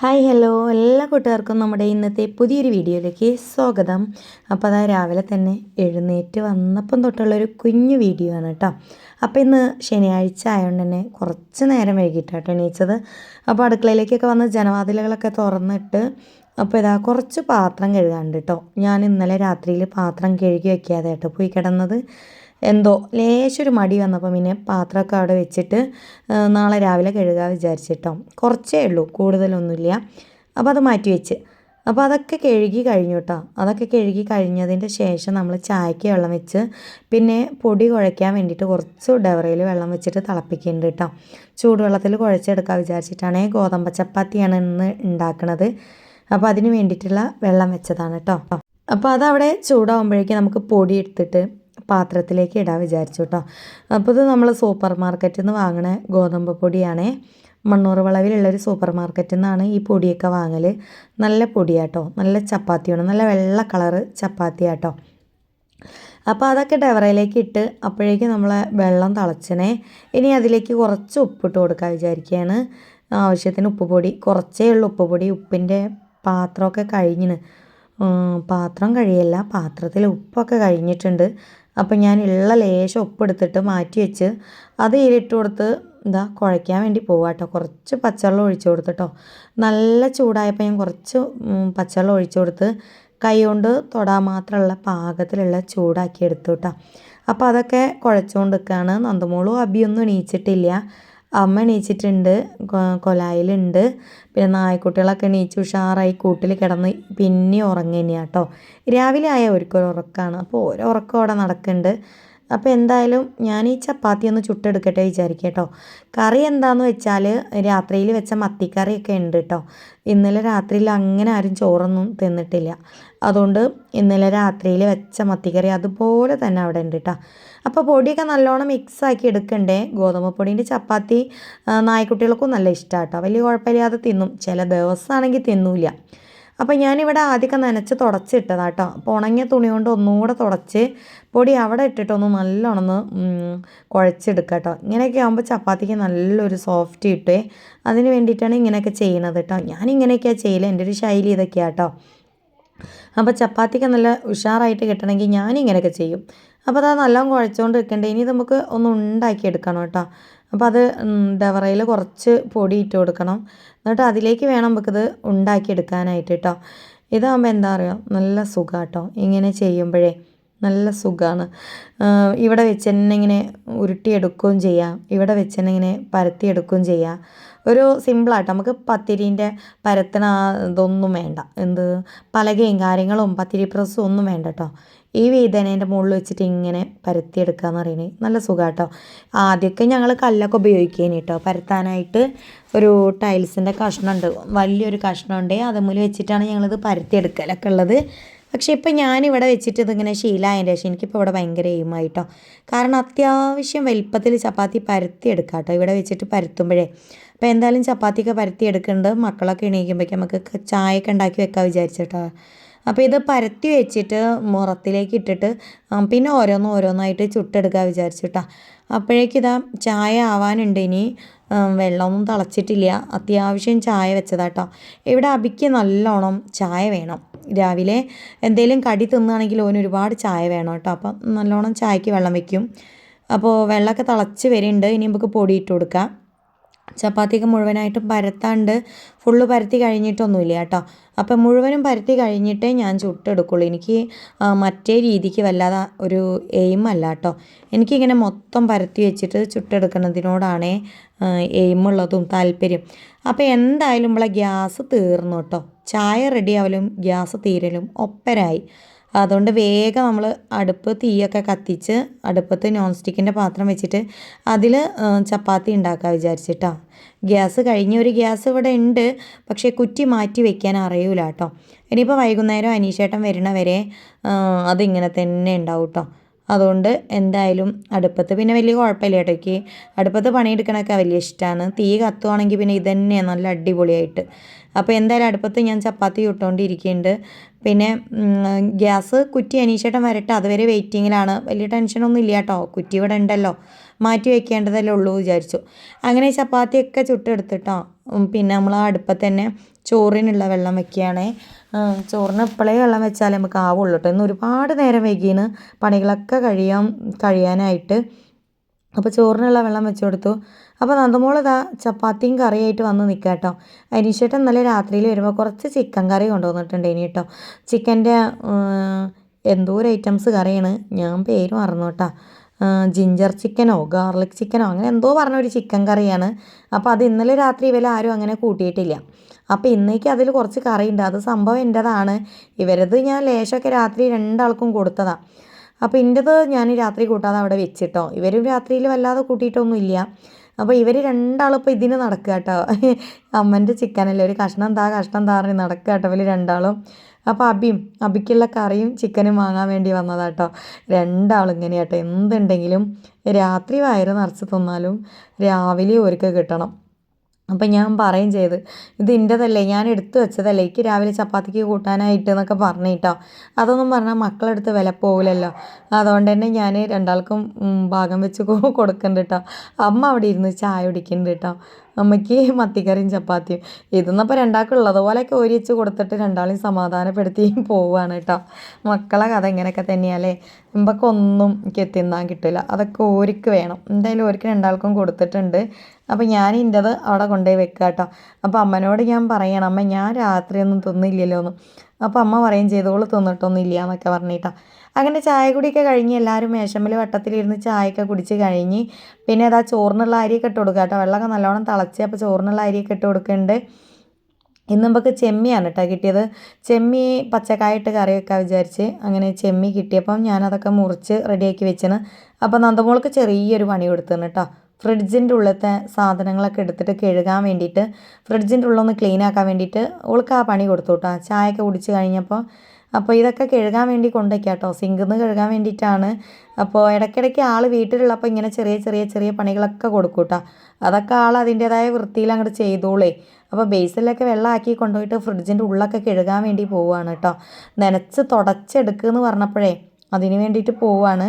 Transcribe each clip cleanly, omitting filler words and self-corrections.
Hi hello എല്ലാ കൂട്ടുകാർക്കും നമ്മുടെ ഇന്നത്തെ പുതിയൊരു വീഡിയോയിലേക്ക് സ്വാഗതം. അപ്പോൾ അതാ രാവിലെ തന്നെ എഴുന്നേറ്റ് വന്നപ്പം തൊട്ടുള്ളൊരു കുഞ്ഞു വീഡിയോ ആണ് കേട്ടോ. അപ്പോൾ ഇന്ന് ശനിയാഴ്ച ആയതുകൊണ്ട് തന്നെ കുറച്ച് നേരം വൈകിട്ടാട്ടോ എണീച്ചത്. അപ്പോൾ അടുക്കളയിലേക്കൊക്കെ വന്ന് ജനവാതിലുകളൊക്കെ തുറന്നിട്ട് അപ്പോൾ ഇതാ കുറച്ച് പാത്രം കഴുകാണ്ട് കേട്ടോ. ഞാൻ ഇന്നലെ രാത്രിയിൽ പാത്രം കഴുകി വയ്ക്കാതെ കേട്ടോ പോയി കിടന്നത്. എന്തോ ലേശൊരു മടി വന്നപ്പോൾ പിന്നെ പാത്രമൊക്കെ അവിടെ വെച്ചിട്ട് നാളെ രാവിലെ കഴുകാൻ വിചാരിച്ചിട്ടോ. കുറച്ചേ ഉള്ളൂ, കൂടുതലൊന്നുമില്ല. അപ്പോൾ അത് മാറ്റി വെച്ച്. അപ്പോൾ അതൊക്കെ കഴുകി കഴിഞ്ഞു കേട്ടോ. അതൊക്കെ കഴുകി കഴിഞ്ഞതിൻ്റെ ശേഷം നമ്മൾ ചായക്ക് വെള്ളം വെച്ച് പിന്നെ പൊടി കുഴയ്ക്കാൻ വേണ്ടിയിട്ട് കുറച്ച് ഡവറയിൽ വെള്ളം വെച്ചിട്ട് തിളപ്പിക്കുന്നുണ്ട് കേട്ടോ. ചൂടുവെള്ളത്തിൽ കുഴച്ചെടുക്കാൻ വിചാരിച്ചിട്ടാണ്. ഗോതമ്പ് ചപ്പാത്തിയാണ് ഇന്ന് ഉണ്ടാക്കുന്നത്. അപ്പോൾ അതിന് വേണ്ടിയിട്ടുള്ള വെള്ളം വെച്ചതാണ് കേട്ടോ. അപ്പോൾ അതവിടെ ചൂടാകുമ്പോഴേക്കും നമുക്ക് പൊടി എടുത്തിട്ട് പാത്രത്തിലേക്ക് ഇടാൻ വിചാരിച്ചു കേട്ടോ. അപ്പോൾ ഇത് നമ്മൾ സൂപ്പർ മാർക്കറ്റിൽ നിന്ന് വാങ്ങണ ഗോതമ്പ് പൊടിയാണേ. മണ്ണൂർ വളവിലുള്ളൊരു സൂപ്പർ മാർക്കറ്റിൽ നിന്നാണ് ഈ പൊടിയൊക്കെ വാങ്ങൽ. നല്ല പൊടിയാട്ടോ, നല്ല ചപ്പാത്തിയാണ്, നല്ല വെള്ള കളറ് ചപ്പാത്തിയാട്ടോ. അപ്പോൾ അതൊക്കെ ഡവറയിലേക്ക് ഇട്ട് അപ്പോഴേക്കും നമ്മളെ വെള്ളം തിളച്ചണേ. ഇനി അതിലേക്ക് കുറച്ച് ഉപ്പിട്ട് കൊടുക്കാൻ വിചാരിക്കുകയാണ്. ആവശ്യത്തിന് ഉപ്പ് പൊടി, കുറച്ചേ ഉള്ളൂ ഉപ്പ് പൊടി. ഉപ്പിൻ്റെ പാത്രമൊക്കെ കഴിഞ്ഞിന്. പാത്രം കഴിയല്ല, പാത്രത്തിൽ ഉപ്പൊക്കെ കഴിഞ്ഞിട്ടുണ്ട്. അപ്പോൾ ഞാൻ ഉള്ള ലേശം ഉപ്പെടുത്തിട്ട് മാറ്റി വെച്ച് അത് ഇതിലിട്ട് കൊടുത്ത് എന്താ കുഴയ്ക്കാൻ വേണ്ടി പോവാട്ടോ. കുറച്ച് പച്ചവെള്ളം ഒഴിച്ചു കൊടുത്തിട്ടോ. നല്ല ചൂടായപ്പോൾ ഞാൻ കുറച്ച് പച്ചവെള്ളം ഒഴിച്ചു കൊടുത്ത് കൈ കൊണ്ട് തൊടാൻ മാത്രമുള്ള പാകത്തിലുള്ള ചൂടാക്കി എടുത്തു കേട്ടോ. അപ്പോൾ അതൊക്കെ കുഴച്ചുകൊണ്ട് നിൽക്കുകയാണ്. നന്ദമോളും അബിയൊന്നും എണീച്ചിട്ടില്ല. അമ്മ എണീച്ചിട്ടുണ്ട്, കൊലായിലുണ്ട്. പിന്നെ നായ്ക്കുട്ടികളൊക്കെ എണീച്ച് ഉഷാറായി കൂട്ടിൽ കിടന്ന് പിന്നെ ഉറങ്ങി തന്നെയാണ് കേട്ടോ. രാവിലെ ആയ ഒരിക്കലും ഉറക്കമാണ്. അപ്പോൾ ഓരോ ഉറക്കം അവിടെ നടക്കുന്നുണ്ട്. അപ്പോൾ എന്തായാലും ഞാൻ ഈ ചപ്പാത്തി ഒന്ന് ചുട്ടെടുക്കട്ടെ വിചാരിക്കുക കേട്ടോ. കറി എന്താണെന്ന് വെച്ചാൽ രാത്രിയിൽ വെച്ച മത്തിക്കറിയൊക്കെ ഉണ്ട് കേട്ടോ. ഇന്നലെ രാത്രിയിൽ അങ്ങനെ ആരും ചോറൊന്നും തിന്നിട്ടില്ല. അതുകൊണ്ട് ഇന്നലെ രാത്രിയിൽ വെച്ച മത്തിക്കറി അതുപോലെ തന്നെ അവിടെ ഉണ്ട് കേട്ടോ. അപ്പോൾ പൊടിയൊക്കെ നല്ലോണം മിക്സാക്കി എടുക്കണ്ടേ. ഗോതമ്പ് പൊടീൻ്റെ ചപ്പാത്തി നായ്ക്കുട്ടികൾക്കും നല്ല ഇഷ്ടമാണ് കേട്ടോ. വലിയ കുഴപ്പമില്ലാതെ തിന്നും. ചില ദിവസമാണെങ്കിൽ തിന്നൂല. അപ്പോൾ ഞാനിവിടെ ആദ്യമൊക്കെ നനച്ച് തുടച്ചിട്ടതാണ് കേട്ടോ. അപ്പോൾ ഉണങ്ങിയ തുണി കൊണ്ട് ഒന്നുകൂടെ തുടച്ച് പൊടി അവിടെ ഇട്ടിട്ടൊന്ന് നല്ലോണം കുഴച്ചെടുക്കുക കേട്ടോ. ഇങ്ങനെയൊക്കെ ആകുമ്പോൾ ചപ്പാത്തിക്ക് നല്ലൊരു സോഫ്റ്റ് കിട്ടുമേ. അതിന് വേണ്ടിയിട്ടാണ് ഇങ്ങനെയൊക്കെ ചെയ്യണത് കേട്ടോ. ഞാനിങ്ങനെയൊക്കെയാണ് ചെയ്യല്, എൻ്റെ ഒരു ശൈലി ഇതൊക്കെയാണ് കേട്ടോ. അപ്പോൾ ചപ്പാത്തിക്ക് നല്ല ഉഷാറായിട്ട് കിട്ടണമെങ്കിൽ ഞാനിങ്ങനെയൊക്കെ ചെയ്യും. അപ്പോൾ അത് നല്ലോണം കുഴച്ചുകൊണ്ട് വെക്കണ്ടേ. ഇനി നമുക്ക് ഒന്ന് ഉണ്ടാക്കിയെടുക്കണം കേട്ടോ. അപ്പോൾ അത് ഡവറയിൽ കുറച്ച് പൊടി ഇട്ട് കൊടുക്കണം. എന്നിട്ട് അതിലേക്ക് വേണം നമുക്കിത് ഉണ്ടാക്കിയെടുക്കാനായിട്ട് കേട്ടോ. ഇതാകുമ്പോൾ എന്താ പറയുക, നല്ല സുഖമാണ് കേട്ടോ. ഇങ്ങനെ ചെയ്യുമ്പോഴേ നല്ല സുഖമാണ്. ഇവിടെ വെച്ച് തന്നെ ഇങ്ങനെ ഉരുട്ടിയെടുക്കുകയും ചെയ്യാം, ഇവിടെ വെച്ച് തന്നെ ഇങ്ങനെ പരത്തിയെടുക്കുകയും ചെയ്യാം. ഒരു സിമ്പിളായിട്ട് നമുക്ക് പത്തിരീൻ്റെ പരത്തണ ഇതൊന്നും വേണ്ട. പലകയും കാര്യങ്ങളും പത്തിരി പ്രസ്സും ഒന്നും വേണ്ട കേട്ടോ. ഈ വീതനേൻ്റെ മുകളിൽ വെച്ചിട്ട് ഇങ്ങനെ പരത്തിയെടുക്കുക എന്ന് പറയുന്നത് നല്ല സുഖമാണ് കേട്ടോ. ആദ്യമൊക്കെ ഞങ്ങൾ കല്ലൊക്കെ ഉപയോഗിക്കേനി കേട്ടോ പരത്താനായിട്ട്. ഒരു ടൈൽസിൻ്റെ കഷ്ണമുണ്ട്, വലിയൊരു കഷ്ണമുണ്ട്. അതുമൂലം വെച്ചിട്ടാണ് ഞങ്ങളിത് പരത്തിയെടുക്കലൊക്കെ ഉള്ളത്. പക്ഷേ ഇപ്പം ഞാനിവിടെ വെച്ചിട്ട് ഇതിങ്ങനെ ശീലമായതിൻ്റെ ശേഷം എനിക്കിപ്പോൾ ഇവിടെ ഭയങ്കര എയിമായിട്ടോ. കാരണം അത്യാവശ്യം വലിപ്പത്തിൽ ചപ്പാത്തി പരത്തിയെടുക്കാം കേട്ടോ ഇവിടെ വെച്ചിട്ട് പരത്തുമ്പോഴേ. അപ്പോൾ എന്തായാലും ചപ്പാത്തിയൊക്കെ പരത്തിയെടുക്കുന്നുണ്ട്. മക്കളൊക്കെ എണീക്കുമ്പോഴേക്കും നമുക്ക് ചായയൊക്കെ ഉണ്ടാക്കി വെക്കാൻ വിചാരിച്ചിട്ടോ. അപ്പോൾ ഇത് പരത്തി വെച്ചിട്ട് മുറത്തിലേക്ക് ഇട്ടിട്ട് പിന്നെ ഓരോന്നായിട്ട് ചുട്ടെടുക്കാൻ വിചാരിച്ചിട്ടാ. അപ്പോഴേക്കും ഇതാ ചായ ആവാനുണ്ട്. ഇനി വെള്ളമൊന്നും തിളച്ചിട്ടില്ല. അത്യാവശ്യം ചായ വെച്ചതാട്ടോ. ഇവിടെ അബിക്ക് നല്ലോണം ചായ വേണം. രാവിലെ എന്തെങ്കിലും കടി തിന്നുകയാണെങ്കിൽ ഓന് ഒരുപാട് ചായ വേണം കേട്ടോ. അപ്പം നല്ലോണം ചായക്ക് വെള്ളം വെക്കും. അപ്പോൾ വെള്ളമൊക്കെ തിളച്ച് വരുന്നുണ്ട്. ഇനി നമുക്ക് പൊടി ഇട്ട് കൊടുക്കാം. ചപ്പാത്തിയൊക്കെ മുഴുവനായിട്ടും പരത്താണ്ട് ഫുള്ള് പരത്തി കഴിഞ്ഞിട്ടൊന്നുമില്ല കേട്ടോ. അപ്പം മുഴുവനും പരത്തി കഴിഞ്ഞിട്ടേ ഞാൻ ചുട്ടെടുക്കുള്ളൂ. എനിക്ക് മറ്റേ രീതിക്ക് വല്ലാതെ ഒരു എയിമല്ല കേട്ടോ. എനിക്കിങ്ങനെ മൊത്തം പരത്തി വെച്ചിട്ട് ചുട്ടെടുക്കുന്നതിനോടാണ് എയിമുള്ളതും താല്പര്യം. അപ്പോൾ എന്തായാലും നമ്മളെ ഗ്യാസ് തീർന്നു കേട്ടോ. ചായ റെഡി ആവലും ഗ്യാസ് തീരലും ഒപ്പരായി. അതുകൊണ്ട് വേഗം നമ്മൾ അടുപ്പ് തീയൊക്കെ കത്തിച്ച് അടുപ്പത്ത് നോൺ സ്റ്റിക്കിൻ്റെ പാത്രം വെച്ചിട്ട് അതിൽ ചപ്പാത്തി ഉണ്ടാക്കാൻ വിചാരിച്ചിട്ടാ. ഗ്യാസ് കഴിഞ്ഞ ഒരു ഗ്യാസ് ഇവിടെ ഉണ്ട്, പക്ഷേ കുറ്റി മാറ്റി വെക്കാൻ അറിയൂല കേട്ടോ. ഇനിയിപ്പോൾ വൈകുന്നേരം അനീഷേട്ടൻ വരണ വരെ അതിങ്ങനെ തന്നെ ഉണ്ടാവും കേട്ടോ. അതുകൊണ്ട് എന്തായാലും അടുപ്പത്ത് പിന്നെ വലിയ കുഴപ്പമില്ല കേട്ടോ. എനിക്ക് അടുപ്പത്ത് പണിയെടുക്കണമൊക്കെ വലിയ ഇഷ്ടമാണ്. തീ കത്തുവാണെങ്കിൽ പിന്നെ ഇത് തന്നെയാണ് നല്ല അടിപൊളിയായിട്ട്. അപ്പോൾ എന്തായാലും അടുപ്പത്ത് ഞാൻ ചപ്പാത്തി ചുട്ടുകൊണ്ടിരിക്കുന്നുണ്ട്. പിന്നെ ഗ്യാസ് കുറ്റി അനീഷേട്ടൻ വരട്ടെ, അതുവരെ വെയിറ്റിങ്ങിലാണ്. വലിയ ടെൻഷനൊന്നും ഇല്ല കേട്ടോ. കുറ്റി ഇവിടെ ഉണ്ടല്ലോ, മാറ്റി വെക്കേണ്ടതല്ലേ ഉള്ളൂ വിചാരിച്ചു. അങ്ങനെ ചപ്പാത്തിയൊക്കെ ചുട്ടെടുത്തിട്ടോ. പിന്നെ നമ്മൾ ആ അടുപ്പത്ത് തന്നെ ചോറിനുള്ള വെള്ളം വെക്കുകയാണേ. ചോറിന് ഇപ്പോഴേ വെള്ളം വെച്ചാലേ നമുക്ക് ആവുള്ളൂ കേട്ടോ. ഇന്ന് ഒരുപാട് നേരം വൈകിയാണ് പണികളൊക്കെ കഴിയാനായിട്ട്. അപ്പോൾ ചോറിനുള്ള വെള്ളം വെച്ച് കൊടുത്തു. അപ്പോൾ നന്ദമോൾ ഇതാ ചപ്പാത്തിയും കറിയായിട്ട് വന്ന് നിൽക്കുക കേട്ടോ. അനീഷേട്ടൻ ഇന്നലെ രാത്രിയിൽ വരുമ്പോൾ കുറച്ച് ചിക്കൻ കറി കൊണ്ടുവന്നിട്ടുണ്ട് ഇനി കേട്ടോ. ചിക്കൻ്റെ എന്തോ ഒരു ഐറ്റംസ് കറിയാണ്, ഞാൻ പേര് മറന്നു കേട്ടോ. ജിഞ്ചർ ചിക്കനോ ഗാർലിക് ചിക്കനോ അങ്ങനെ എന്തോ പറഞ്ഞ ഒരു ചിക്കൻ കറിയാണ്. അപ്പോൾ അത് ഇന്നലെ രാത്രി ഇവർ ആരും അങ്ങനെ കൂട്ടിയിട്ടില്ല. അപ്പോൾ ഇന്നേക്ക് അതിൽ കുറച്ച് കറിയുണ്ട്. അത് സംഭവം എൻ്റെതാണ്. ഇവരത് ഞാൻ ലേശമൊക്കെ രാത്രി രണ്ടാൾക്കും കൊടുത്തതാണ്. അപ്പോൾ എൻ്റെത് ഞാൻ രാത്രി കൂട്ടാതെ അവിടെ വെച്ചിട്ടോ. ഇവരും രാത്രിയിൽ വല്ലാതെ കൂട്ടിയിട്ടൊന്നുമില്ല. അപ്പോൾ ഇവർ രണ്ടാളും ഇപ്പോൾ ഇതിന് നടക്കുക കേട്ടോ. അമ്മൻ്റെ ചിക്കനല്ലേ, ഒരു കഷ്ണം താറിന് നടക്കുക കേട്ടോ ഇവർ രണ്ടാളും. അപ്പോൾ അബിക്കുള്ള കറിയും ചിക്കനും വാങ്ങാൻ വേണ്ടി വന്നതാട്ടോ. രണ്ടാളും ഇങ്ങനെയാട്ടോ. എന്തുണ്ടെങ്കിലും രാത്രി വയറ് നിറച്ച് തിന്നാലും രാവിലെ ഓർക്ക് കിട്ടണം. അപ്പം ഞാൻ പറയും ചെയ്ത്, ഇത് എൻ്റെതല്ലേ, ഞാൻ എടുത്തു വെച്ചതല്ലേ, എനിക്ക് രാവിലെ ചപ്പാത്തിക്ക് കൂട്ടാനായിട്ട് എന്നൊക്കെ പറഞ്ഞിട്ടോ. അതൊന്നും പറഞ്ഞാൽ മക്കളെടുത്ത് വില പോകില്ലല്ലോ. അതുകൊണ്ട് തന്നെ ഞാൻ രണ്ടാൾക്കും ഭാഗം വെച്ച് കൊടുക്കുന്നുണ്ട് കേട്ടോ. അമ്മ അവിടെ ഇരുന്ന് ചായ കുടിക്കുന്നുണ്ട് കേട്ടോ. അമ്മയ്ക്ക് മത്തിക്കറിയും ചപ്പാത്തിയും. ഇതെന്നപ്പോൾ രണ്ടാൾക്കുള്ളതുപോലെയൊക്കെ ഓരി വെച്ച് കൊടുത്തിട്ട് രണ്ടാളെയും സമാധാനപ്പെടുത്തി പോവുകയാണ് കേട്ടോ. മക്കളെ കഥ ഇങ്ങനെയൊക്കെ തന്നെയല്ലേ. നമുക്കൊന്നും എനിക്ക് തിന്നാൻ കിട്ടില്ല, അതൊക്കെ ഓർക്ക് വേണം. എന്തായാലും ഓർക്ക് രണ്ടാൾക്കും കൊടുത്തിട്ടുണ്ട്. അപ്പോൾ ഞാൻ എൻ്റെത് അവിടെ കൊണ്ടുപോയി വെക്കുക കേട്ടോ. അപ്പോൾ അമ്മനോട് ഞാൻ പറയണം, അമ്മ ഞാൻ രാത്രിയൊന്നും തിന്നില്ലല്ലോ എന്ന്. അപ്പോൾ അമ്മ പറയും ചെയ്തോളൂ തിന്നിട്ടൊന്നും ഇല്ല എന്നൊക്കെ പറഞ്ഞിട്ടാ. അങ്ങനെ ചായ കുടിയൊക്കെ കഴിഞ്ഞ് എല്ലാവരും മേശമ്മൽ വട്ടത്തിലിരുന്ന് ചായയൊക്കെ കുടിച്ച് കഴിഞ്ഞ് പിന്നെ അതാ ചോറിനുള്ള അരിയൊക്കെ ഇട്ട് കൊടുക്കുക കേട്ടോ. വെള്ളമൊക്കെ നല്ലോണം തിളച്ച് അപ്പോൾ ചോറിനുള്ള അരിയൊക്കെ ഇട്ട് കൊടുക്കുന്നുണ്ട്. ഇന്ന് നമുക്ക് ചെമ്മിയാണ് കേട്ടോ കിട്ടിയത്. ചെമ്മി പച്ചക്കായിട്ട് കറി വെക്കാൻ വിചാരിച്ച് അങ്ങനെ ചെമ്മി കിട്ടിയപ്പം ഞാനതൊക്കെ മുറിച്ച് റെഡിയാക്കി വെച്ചിന്. അപ്പോൾ നന്ദമോൾക്ക് ചെറിയൊരു പണി കൊടുത്തിരുന്നു കേട്ടോ. ഫ്രിഡ്ജിൻ്റെ ഉള്ളിലത്തെ സാധനങ്ങളൊക്കെ എടുത്തിട്ട് കഴുകാൻ വേണ്ടിയിട്ട്, ഫ്രിഡ്ജിൻ്റെ ഉള്ളൊന്ന് ക്ലീൻ ആക്കാൻ വേണ്ടിയിട്ട് ഓൾക്ക് ആ പണി കൊടുത്തു കേട്ടോ. ചായയൊക്കെ കുടിച്ച് കഴിഞ്ഞപ്പോൾ അപ്പോൾ ഇതൊക്കെ കഴുകാൻ വേണ്ടി കൊണ്ടുവയ്ക്കാം കേട്ടോ. സിങ്കിൽ നിന്ന് കഴുകാൻ വേണ്ടിയിട്ടാണ്. അപ്പോൾ ഇടയ്ക്കിടയ്ക്ക് ആൾ വീട്ടിലുള്ളപ്പോൾ ഇങ്ങനെ ചെറിയ പണികളൊക്കെ കൊടുക്കും കേട്ടോ. അതൊക്കെ ആൾ അതിൻ്റേതായ വൃത്തിയിൽ അങ്ങോട്ട് ചെയ്തോളേ. അപ്പോൾ ബേസിലൊക്കെ വെള്ളമാക്കി കൊണ്ടുപോയിട്ട് ഫ്രിഡ്ജിൻ്റെ ഉള്ളൊക്കെ കഴുകാൻ വേണ്ടി പോവുകയാണ് കേട്ടോ. നനച്ച് തുടച്ചെടുക്കുമെന്ന് പറഞ്ഞപ്പോഴേ അതിന് വേണ്ടിയിട്ട് പോവുകയാണ്.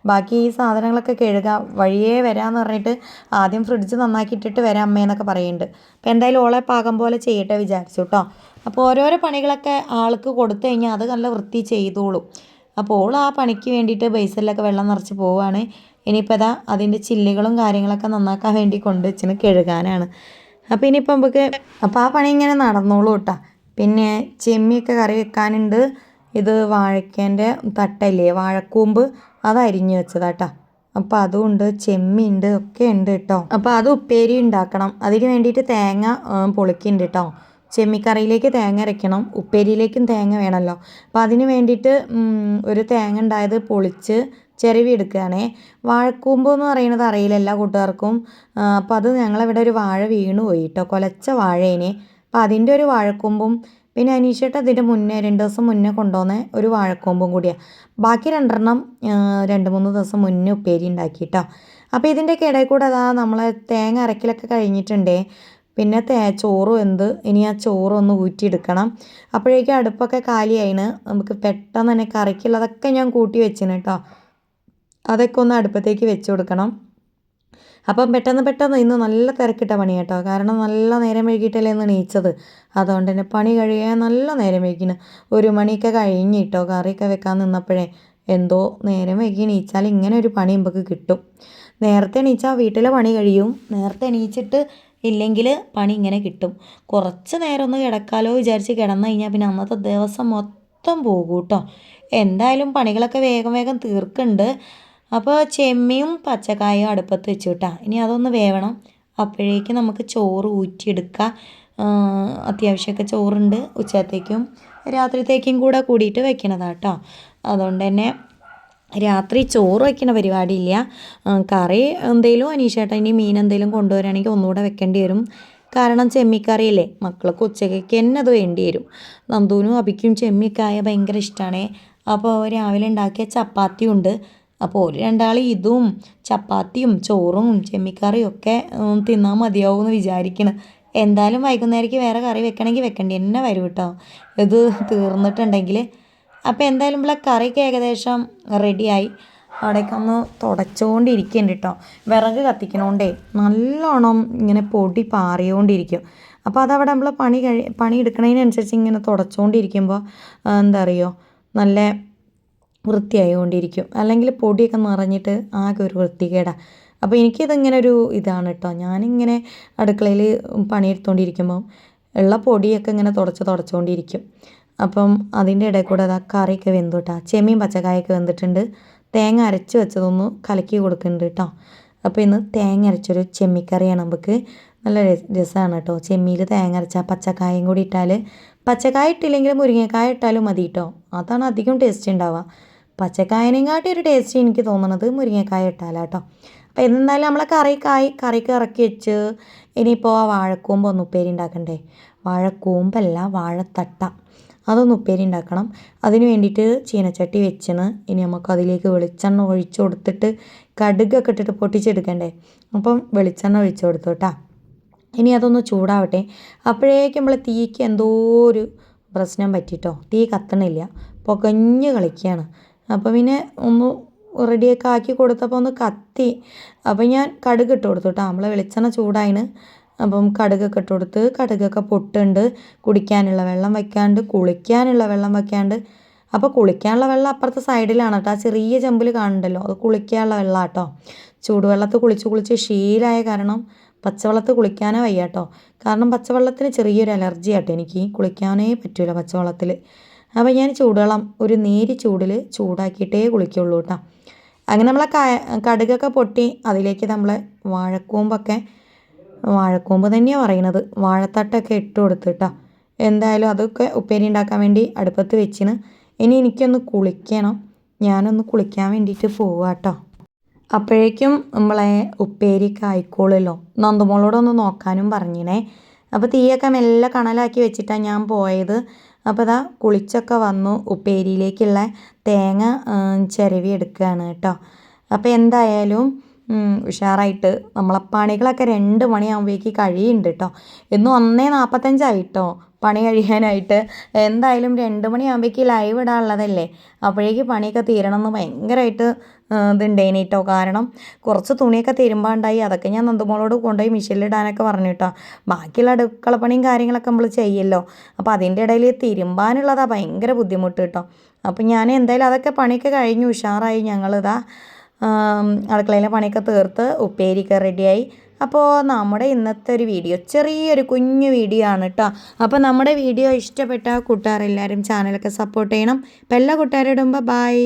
ബാക്കി ഈ സാധനങ്ങളൊക്കെ കഴുകാൻ വഴിയേ വരാമെന്ന് പറഞ്ഞിട്ട് ആദ്യം ഫ്രിഡ്ജ് നന്നാക്കിയിട്ടിട്ട് വരാം അമ്മയെന്നൊക്കെ പറയുന്നുണ്ട്. അപ്പോൾ എന്തായാലും ഓളെ പാകം പോലെ ചെയ്യട്ടെ വിചാരിച്ചു കേട്ടോ. അപ്പോൾ ഓരോരോ പണികളൊക്കെ ആൾക്ക് കൊടുത്തു കഴിഞ്ഞാൽ അത് നല്ല വൃത്തി ചെയ്തോളും. അപ്പോൾ ഓൾ ആ പണിക്ക് വേണ്ടിയിട്ട് ബേസിലൊക്കെ വെള്ളം നിറച്ച് പോവുകയാണ്. ഇനിയിപ്പോൾ അതാ അതിൻ്റെ ചില്ലുകളും കാര്യങ്ങളൊക്കെ നന്നാക്കാൻ വേണ്ടി കൊണ്ടുവച്ചിന് കഴുകാനാണ്. അപ്പോൾ ഇനിയിപ്പോൾ നമുക്ക് അപ്പോൾ ആ പണി ഇങ്ങനെ നടന്നോളൂ കേട്ടോ. പിന്നെ ചെമ്മിയൊക്കെ കറി വെക്കാനുണ്ട്. ഇത് വാഴക്കേൻ്റെ തട്ടല്ലേ, വാഴക്കൂമ്പ്, അത് അരിഞ്ഞ് വെച്ചതാട്ടോ. അപ്പോൾ അതുകൊണ്ട് ചെമ്മിയുണ്ട്, ഒക്കെ ഉണ്ട് കേട്ടോ. അപ്പോൾ അത് ഉപ്പേരി ഉണ്ടാക്കണം. അതിന് വേണ്ടിയിട്ട് തേങ്ങ പൊളിക്കുന്നുണ്ട് കേട്ടോ. ചെമ്മിക്കറിയിലേക്ക് തേങ്ങ അരയ്ക്കണം, ഉപ്പേരിയിലേക്കും തേങ്ങ വേണമല്ലോ. അപ്പോൾ അതിന് വേണ്ടിയിട്ട് ഒരു തേങ്ങ ഉണ്ടായത് പൊളിച്ച് ചിരവി എടുക്കുകയാണേ. വാഴക്കൂമ്പ് എന്ന് പറയുന്നത് അറിയില്ല എല്ലാ കൂട്ടുകാർക്കും. അപ്പോൾ അത് ഞങ്ങളിവിടെ ഒരു വാഴ വീണു പോയി കേട്ടോ, കൊലച്ച വാഴേനെ. അപ്പോൾ അതിൻ്റെ ഒരു വാഴക്കൂമ്പും പിന്നെ അനീഷേട്ട അതിൻ്റെ മുന്നേ 2 ദിവസം മുന്നേ കൊണ്ടുവന്ന ഒരു വാഴക്കൂമ്പും കൂടിയാണ്. ബാക്കി 2 2-3 ദിവസം മുന്നേ ഉപ്പേരി ഉണ്ടാക്കി കേട്ടോ. അപ്പോൾ ഇതിൻ്റെയൊക്കെ ഇടയിൽ കൂടെ അതാ നമ്മളെ തേങ്ങ അരക്കലൊക്കെ കഴിഞ്ഞിട്ടുണ്ടേ. പിന്നെ ചോറും ഇനി ആ ചോറൊന്ന് ഊറ്റിയെടുക്കണം. അപ്പോഴേക്കും അടുപ്പൊക്കെ കാലിയായിന്. നമുക്ക് പെട്ടെന്ന് തന്നെ കറിക്കുള്ളതൊക്കെ ഞാൻ കൂട്ടി വെച്ചിന് കേട്ടോ. അതൊക്കെ ഒന്ന് അടുപ്പത്തേക്ക് വെച്ച് കൊടുക്കണം. അപ്പം പെട്ടെന്ന് ഇന്ന് നല്ല തിരക്കിട്ട പണി കേട്ടോ. കാരണം നല്ല നേരം വൈകിട്ടല്ലേ ഇന്ന് എണീച്ചത്. അതുകൊണ്ട് തന്നെ പണി കഴിയാൻ നല്ല നേരം വൈകിന്. 1 മണിയൊക്കെ കഴിഞ്ഞ് കേട്ടോ. കറിയൊക്കെ വെക്കാൻ നിന്നപ്പോഴേ എന്തോ നേരം വൈകി എണീച്ചാൽ ഇങ്ങനെ ഒരു പണി നമുക്ക് കിട്ടും. നേരത്തെ എണീച്ചാൽ വീട്ടിലെ പണി കഴിയും. നേരത്തെ എണീച്ചിട്ട് ഇല്ലെങ്കിൽ പണി ഇങ്ങനെ കിട്ടും. കുറച്ച് നേരം ഒന്ന് കിടക്കാലോ വിചാരിച്ച് കിടന്നു കഴിഞ്ഞാൽ പിന്നെ അന്നത്തെ ദിവസം മൊത്തം പോകും കേട്ടോ. എന്തായാലും പണികളൊക്കെ വേഗം തീർക്കുന്നുണ്ട്. അപ്പോൾ ചെമ്മിയും പച്ചക്കായും അടുപ്പത്ത് വെച്ചു കേട്ടോ. ഇനി അതൊന്ന് വേവണം. അപ്പോഴേക്ക് നമുക്ക് ചോറ് ഊറ്റിയെടുക്കാം. അത്യാവശ്യമൊക്കെ ചോറുണ്ട്. ഉച്ചത്തേക്കും രാത്രിത്തേക്കും കൂടിയിട്ട് വെക്കണതാണ് കേട്ടോ. അതുകൊണ്ട് തന്നെ രാത്രി ചോറ് വയ്ക്കുന്ന പരിപാടിയില്ല. കറി എന്തെങ്കിലും അനീഷേട്ടാ ഇനി മീൻ എന്തെങ്കിലും കൊണ്ടുവരികയാണെങ്കിൽ ഒന്നുകൂടെ വെക്കേണ്ടി വരും. കാരണം ചെമ്മിക്കറിയല്ലേ, മക്കൾക്ക് ഉച്ചയ്ക്ക് തന്നെ അത് വേണ്ടി വരും. നന്ദുവിനും അബിക്കും ചെമ്മിക്കായ ഭയങ്കര ഇഷ്ടമാണ്. അപ്പോൾ രാവിലെ ഉണ്ടാക്കിയ ചപ്പാത്തിയും ഉണ്ട്. അപ്പോൾ ഒരു രണ്ടാൾ ഇതും ചപ്പാത്തിയും ചോറും ചെമ്മിക്കറിയും ഒക്കെ തിന്നാൽ മതിയാവുമെന്ന് വിചാരിക്കണം. എന്തായാലും വൈകുന്നേരത്തേക്ക് വേറെ കറി വെക്കണമെങ്കിൽ വെക്കേണ്ടി തന്നെ വരും കേട്ടോ, ഇത് തീർന്നിട്ടുണ്ടെങ്കിൽ. അപ്പോൾ എന്തായാലും കറിക്ക് ഏകദേശം റെഡിയായി. അവിടേക്കൊന്ന് തുടച്ചുകൊണ്ടിരിക്കുന്നുണ്ട് കേട്ടോ. വിറക് കത്തിക്കണോണ്ടേ നല്ലോണം ഇങ്ങനെ പൊടി പാറിയോണ്ടിരിക്കും. അപ്പോൾ അതവിടെ നമ്മൾ പണി എടുക്കുന്നതിനനുസരിച്ച് ഇങ്ങനെ തുടച്ചുകൊണ്ടിരിക്കുമ്പോൾ എന്താ അറിയോ നല്ല വൃത്തിയായിക്കൊണ്ടിരിക്കും. അല്ലെങ്കിൽ പൊടിയൊക്കെ നിറഞ്ഞിട്ട് ആകെ ഒരു വൃത്തികേടാണ്. അപ്പോൾ എനിക്കിതിങ്ങനെ ഒരു ഇതാണ് കേട്ടോ. ഞാനിങ്ങനെ അടുക്കളയിൽ പണിയെടുത്തുകൊണ്ടിരിക്കുമ്പം ഉള്ള പൊടിയൊക്കെ ഇങ്ങനെ തുടച്ചുകൊണ്ടിരിക്കും. അപ്പം അതിൻ്റെ ഇടയിൽ കൂടെ അതാ കറിയൊക്കെ വെന്തു കേട്ടോ. ചെമ്മീൻ പച്ചക്കായൊക്കെ വെന്തിട്ടുണ്ട്. തേങ്ങ അരച്ച് വെച്ചതൊന്ന് കലക്കി കൊടുക്കുന്നുണ്ട് കേട്ടോ. അപ്പോൾ ഇന്ന് തേങ്ങ അരച്ചൊരു ചെമ്മിക്കറിയാണ് നമുക്ക്. നല്ല രസമാണ് കേട്ടോ. ചെമ്മീൽ തേങ്ങ അരച്ച പച്ചക്കായും കൂടി ഇട്ടാൽ, പച്ചക്കായ ഇട്ടില്ലെങ്കിൽ മുരിങ്ങക്കായ ഇട്ടാലും മതി കേട്ടോ. അതാണ് അധികം ടേസ്റ്റ് ഉണ്ടാവുക. പച്ചക്കായനെക്കാട്ടി ഒരു ടേസ്റ്റ് എനിക്ക് തോന്നുന്നത് മുരിങ്ങക്കായ ഇട്ടാലാട്ടോ. അപ്പോൾ എന്തായാലും നമ്മളെ കറിക്ക് ഇറക്കി വെച്ച് ഇനിയിപ്പോൾ ആ വാഴക്കൂമ്പ് ഒന്ന് ഉപ്പേരി ഉണ്ടാക്കണ്ടേ. വാഴക്കൂമ്പല്ല, വാഴത്തട്ട. അതൊന്ന് ഉപ്പേരി ഉണ്ടാക്കണം. അതിന് വേണ്ടിയിട്ട് ചീനച്ചട്ടി വെച്ചിന്. ഇനി നമുക്ക് അതിലേക്ക് വെളിച്ചെണ്ണ ഒഴിച്ചു കൊടുത്തിട്ട് കടുകൊക്കെ ഇട്ടിട്ട് പൊട്ടിച്ചെടുക്കണ്ടേ. അപ്പം വെളിച്ചെണ്ണ ഒഴിച്ചു കൊടുത്തു കേട്ടോ. ഇനി അതൊന്ന് ചൂടാവട്ടെ. അപ്പോഴേക്കും നമ്മൾ തീക്ക് എന്തോ ഒരു പ്രശ്നം പറ്റിയിട്ടോ. തീ കത്തണില്ല, പുകഞ്ഞ് കളിക്കുകയാണ്. അപ്പോൾ പിന്നെ ഒന്ന് റെഡിയൊക്കെ ആക്കി കൊടുത്തപ്പോൾ ഒന്ന് കത്തി. അപ്പം ഞാൻ കടുക് ഇട്ട് കൊടുത്തു കേട്ടോ. നമ്മൾ വെളിച്ചെണ്ണ ചൂടായിന്. അപ്പം കടുകൊക്കെ ഇട്ട് കൊടുത്ത് കടുകൊക്കെ പൊട്ടുണ്ട്. കുടിക്കാനുള്ള വെള്ളം വയ്ക്കാണ്ട്, കുളിക്കാനുള്ള വെള്ളം വയ്ക്കാണ്ട്. അപ്പോൾ കുളിക്കാനുള്ള വെള്ളം അപ്പുറത്തെ സൈഡിലാണ് കേട്ടോ. ആ ചെറിയ ചെമ്പിൽ കാണുന്നുണ്ടല്ലോ, അത് കുളിക്കാനുള്ള വെള്ളം കേട്ടോ. ചൂടുവെള്ളത്തിൽ കുളിച്ച് ശീലമായ കാരണം പച്ചവെള്ളത്തിൽ കുളിക്കാനേ വയ്യ കേട്ടോ. കാരണം പച്ചവെള്ളത്തിന് ചെറിയൊരു അലർജി ആട്ടോ എനിക്ക്. കുളിക്കാനേ പറ്റില്ല പച്ചവെള്ളത്തിൽ. അപ്പോൾ ഞാൻ ചൂടുവെള്ളം ഒരു നേരി ചൂടിൽ ചൂടാക്കിയിട്ടേ കുളിക്കുള്ളൂ കേട്ടോ. അങ്ങനെ നമ്മളെ കടുകൊക്കെ പൊട്ടി അതിലേക്ക് നമ്മളെ വാഴക്കൂമ്പ് തന്നെയാണ് പറയണത്, വാഴത്തട്ടൊക്കെ ഇട്ട് കൊടുത്തിട്ടോ. എന്തായാലും അതൊക്കെ ഉപ്പേരി ഉണ്ടാക്കാൻ വേണ്ടി അടുപ്പത്ത് വെച്ചിന്. ഇനി എനിക്കൊന്ന് കുളിക്കണം. ഞാനൊന്ന് കുളിക്കാൻ വേണ്ടിയിട്ട് പോവാട്ടോ. അപ്പോഴേക്കും നമ്മളെ ഉപ്പേരിക്ക് ആയിക്കോളുമല്ലോ. നന്ദുമോളോടൊന്ന് നോക്കാനും പറഞ്ഞിനെ. അപ്പോൾ തീയൊക്കെ മെല്ലെ കണലാക്കി വെച്ചിട്ടാണ് ഞാൻ പോയത്. അപ്പോൾ ഇതാ കുളിച്ചൊക്കെ വന്നു. ഉപ്പേരിയിലേക്കുള്ള തേങ്ങ ചിരവി എടുക്കുകയാണ് കേട്ടോ. അപ്പോൾ എന്തായാലും ഉഷാറായിട്ട് നമ്മളെ പണികളൊക്കെ 2 മണിയാകുമ്പോഴേക്ക് കഴിയുന്നുണ്ട് കേട്ടോ. ഇന്ന് 1:45 കേട്ടോ പണി കഴിയാനായിട്ട്. എന്തായാലും 2 മണിയാകുമ്പോഴേക്ക് ലൈവ് ഇടാനുള്ളതല്ലേ. അപ്പോഴേക്ക് പണിയൊക്കെ തീരണമെന്ന് ഭയങ്കരമായിട്ട് ഇതുണ്ടേനെ കേട്ടോ. കാരണം കുറച്ച് തുണിയൊക്കെ തിരുമ്പാണ്ടായി. അതൊക്കെ ഞാൻ നന്ദുമോളോട് കൊണ്ടുപോയി മെഷീനിലിടാനൊക്കെ പറഞ്ഞു കേട്ടോ. ബാക്കിയുള്ള അടുക്കളപ്പണിയും കാര്യങ്ങളൊക്കെ നമ്മൾ ചെയ്യല്ലോ. അപ്പോൾ അതിൻ്റെ ഇടയിൽ തിരുമ്പാനുള്ളതാണ് ഭയങ്കര ബുദ്ധിമുട്ട് കേട്ടോ. അപ്പം ഞാൻ എന്തായാലും അതൊക്കെ പണിയൊക്കെ കഴിഞ്ഞു ഉഷാറായി. ഞങ്ങളിതാ അടുക്കളയിലെ പണിയൊക്കെ തീർത്ത് ഉപ്പേരിയൊക്കെ റെഡിയായി. അപ്പോൾ നമ്മുടെ ഇന്നത്തെ ഒരു വീഡിയോ ചെറിയൊരു കുഞ്ഞു വീഡിയോ ആണ് കേട്ടോ. അപ്പോൾ നമ്മുടെ വീഡിയോ ഇഷ്ടപ്പെട്ട കൂട്ടുകാരെല്ലാവരും ചാനലൊക്കെ സപ്പോർട്ട് ചെയ്യണം. അപ്പോൾ എല്ലാ കൂട്ടുകാരോടും ബൈ.